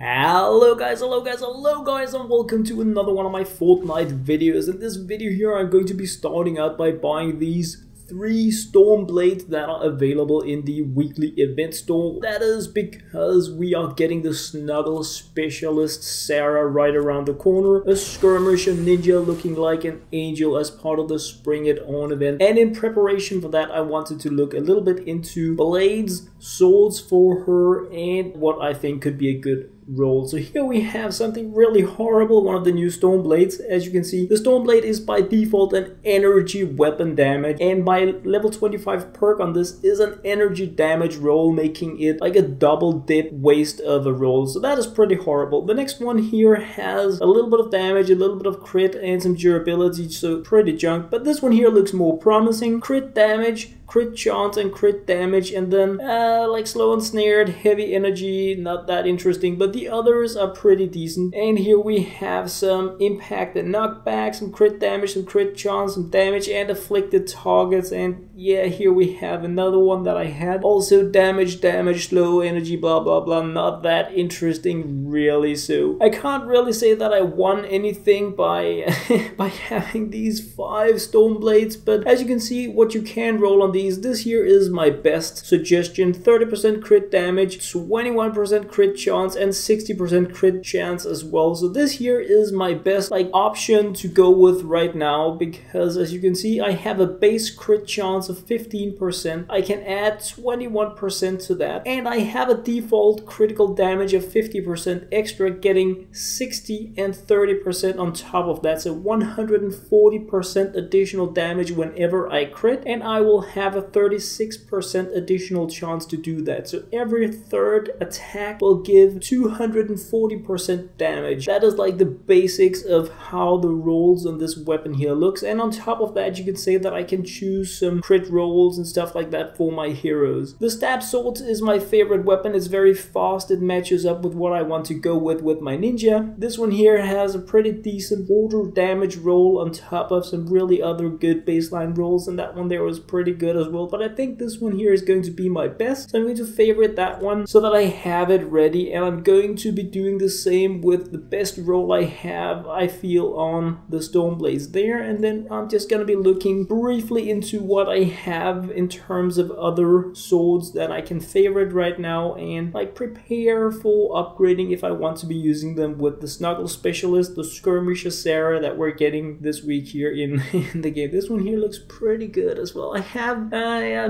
Hello guys, and welcome to another one of my Fortnite videos. In this video here, I'm going to be starting out by buying these 3 Stormblades that are available in the weekly event store. That is because we are getting the Snuggle Specialist Sarah right around the corner, a Skirmisher ninja looking like an angel as part of the Spring It On event. And in preparation for that, I wanted to look a little bit into blades, swords for her, and what I think could be a good roll. So here we have something really horrible, one of the new Stormblades. As you can see, the Stormblade is by default an energy weapon damage, and my level 25 perk on this is an energy damage roll, making it like a double dip waste of a roll. So that is pretty horrible. The next one here has a little bit of damage, a little bit of crit, and some durability, so pretty junk. But this one here looks more promising. Crit damage, crit chance, and crit damage, and then like slow and snared, heavy energy, not that interesting, but the others are pretty decent. And here we have some impact and knockback, some crit damage, some crit chance, some damage, and afflicted targets. And yeah, here we have another one that I had. Also damage, slow energy, blah blah blah, not that interesting really. So I can't really say that I won anything by by having these 5 Stormblades, but as you can see, what you can roll on these, this here is my best suggestion. 30% crit damage, 21% crit chance, and 60% crit chance as well. So this here is my best option to go with right now, because as you can see, I have a base crit chance of 15%. I can add 21% to that, and I have a default critical damage of 50% extra, getting 60 and 30% on top of that. So 140% additional damage whenever I crit, and I will have a 36% additional chance to do that. So every third attack will give 240% damage. That is like the basics of how the rolls on this weapon here looks. And on top of that, you can say that I can choose some crit rolls and stuff like that for my heroes. The stab sword is my favorite weapon. It's very fast. It matches up with what I want to go with my ninja. This one here has a pretty decent water damage roll on top of some really other good baseline rolls, and that one there was pretty good as well. But I think this one here is going to be my best, so I'm going to favorite that one so that I have it ready. And I'm going to be doing the same with the best roll I have, I feel, on the Stormblades there. And then I'm just going to be looking briefly into what I have in terms of other swords that I can favorite right now, and prepare for upgrading if I want to be using them with the Snuggle Specialist, the Skirmisher Sarah that we're getting this week here in the game. This one here looks pretty good as well. I have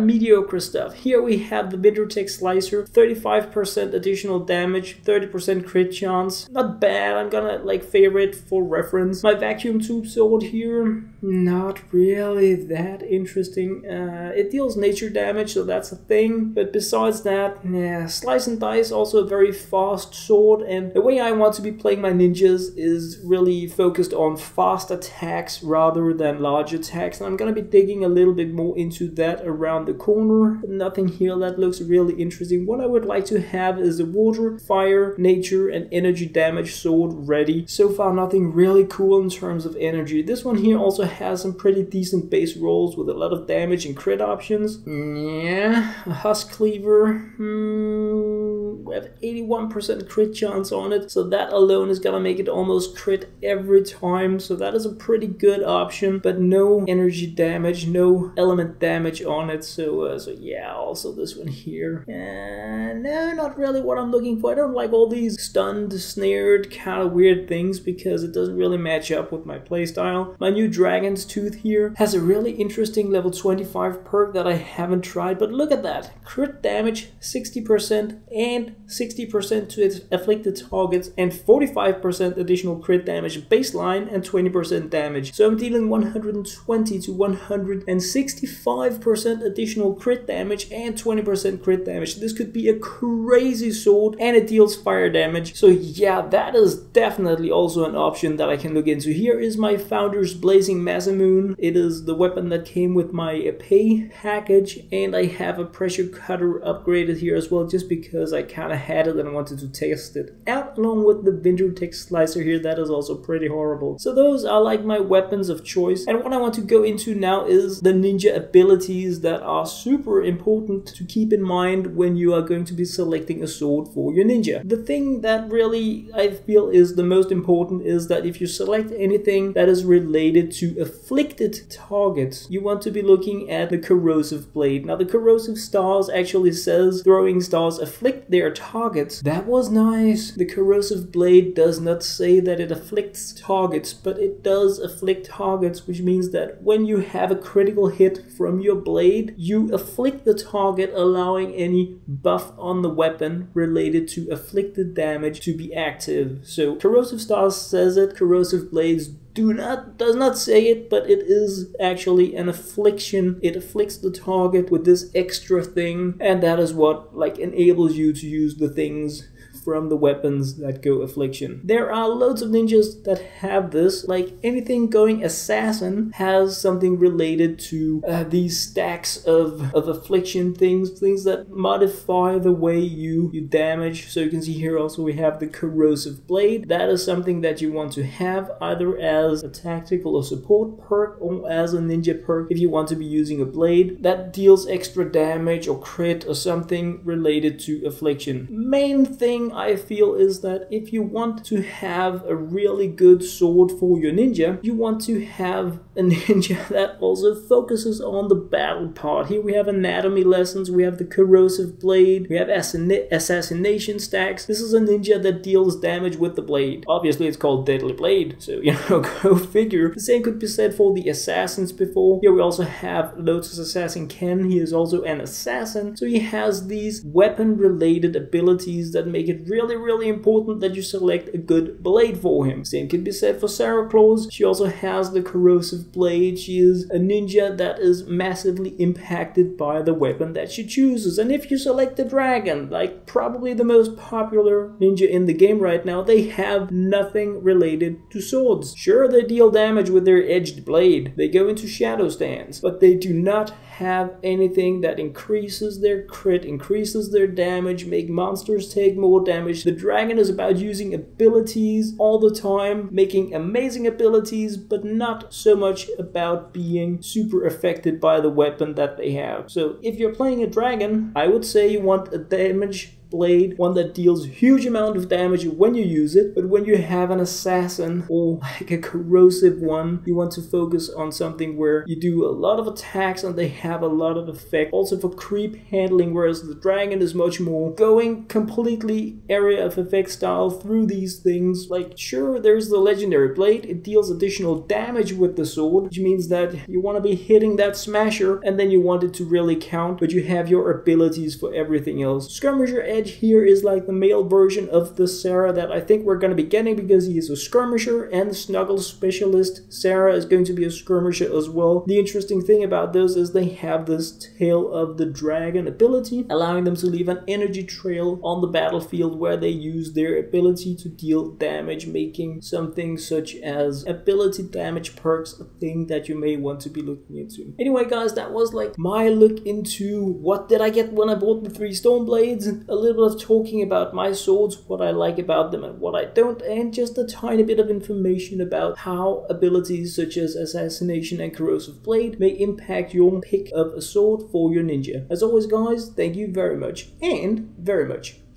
mediocre stuff. Here we have the Wintertech Slicer, 35% additional damage, 30% crit chance. Not bad. I'm gonna favorite for reference. My vacuum tube sword here, not really that interesting. It deals nature damage, so that's a thing. But besides that, yeah, Slice and Dice, also a very fast sword. And the way I want to be playing my ninjas is really focused on fast attacks rather than large attacks. And I'm gonna be digging a little bit more into that around the corner. Nothing here that looks really interesting. What I would like to have is a water, fire, nature, and energy damage sword ready. So far, nothing really cool in terms of energy. This one here also has some pretty decent base rolls with a lot of damage and crit options. Yeah, a Husk Cleaver. We have 81% crit chance on it, so that alone is gonna make it almost crit every time. So that is a pretty good option, but no energy damage, no element damage on it. So yeah, also this one here. No, not really what I'm looking for. I don't like all these stunned, snared, kind of weird things because it doesn't really match up with my playstyle. My new Dragon's Tooth here has a really interesting level 25 perk that I haven't tried, but look at that. Crit damage 60% and 60% to its afflicted targets, and 45% additional crit damage baseline and 20% damage. So I'm dealing 120 to 165% additional crit damage and 20% crit damage. This could be a crazy sword, and it deals fire damage. So yeah, that is definitely also an option that I can look into. Here is my Founder's Blazing Masamune. It is the weapon that came with my pay package, and I have a pressure cutter upgraded here as well, just because I kind of had it and I wanted to test it out, along with the Vintage Text Slicer here. That is also pretty horrible. So those are like my weapons of choice. And what I want to go into now is the ninja abilities that are super important to keep in mind when you are going to be selecting a sword for your ninja. The thing that really I feel is the most important is that if you select anything that is related to afflicted targets, you want to be looking at the corrosive blade. Now the corrosive stars actually says throwing stars afflict their targets. That was nice. The corrosive blade does not say that it afflicts targets, but it does afflict targets, which means that when you have a critical hit from your blade, you afflict the target, allowing any buff on the weapon related to afflicted damage to be active. So corrosive stars says it, corrosive blades does not say it, but it is actually an affliction. It afflicts the target with this extra thing, and that is what like enables you to use the things from the weapons that go affliction. There are loads of ninjas that have this, like anything going assassin has something related to these stacks of affliction things that modify the way you damage. So you can see here also we have the corrosive blade. That is something that you want to have either as a tactical or support perk or as a ninja perk if you want to be using a blade that deals extra damage or crit or something related to affliction. Main thing I feel is that if you want to have a really good sword for your ninja, you want to have a ninja that also focuses on the battle part. Here we have anatomy lessons, we have the corrosive blade, we have assassination stacks. This is a ninja that deals damage with the blade. Obviously it's called deadly blade, so you know, go figure. The same could be said for the assassins before. Here we also have Lotus Assassin Ken. He is also an assassin, so he has these weapon related abilities that make it really important that you select a good blade for him. Same can be said for Sarah Claus. She also has the corrosive blade. She is a ninja that is massively impacted by the weapon that she chooses. And if you select the dragon, like probably the most popular ninja in the game right now, they have nothing related to swords. Sure, they deal damage with their edged blade. They go into shadow stance, but they do not have anything that increases their crit, increases their damage, make monsters take more damage. The dragon is about using abilities all the time, making amazing abilities, but not so much about being super affected by the weapon that they have. So if you're playing a dragon, I would say you want a damage blade, one that deals huge amount of damage when you use it, but when you have an assassin or like a corrosive one, you want to focus on something where you do a lot of attacks and they have a lot of effect. Also for creep handling, whereas the dragon is much more going completely area of effect style through these things. Like sure, there's the legendary blade, it deals additional damage with the sword, which means that you want to be hitting that smasher and then you want it to really count, but you have your abilities for everything else. Skirmisher Edge here is like the male version of the Sarah that I think we're going to be getting, because he is a skirmisher, and Snuggle Specialist Sarah is going to be a skirmisher as well. The interesting thing about those is they have this tail of the dragon ability, allowing them to leave an energy trail on the battlefield where they use their ability to deal damage, making something such as ability damage perks a thing that you may want to be looking into. Anyway guys, that was like my look into what did I get when I bought the 3 Stormblades, a little bit of talking about my swords, what I like about them and what I don't, and just a tiny bit of information about how abilities such as assassination and corrosive blade may impact your pick of a sword for your ninja. As always guys, thank you very much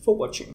for watching.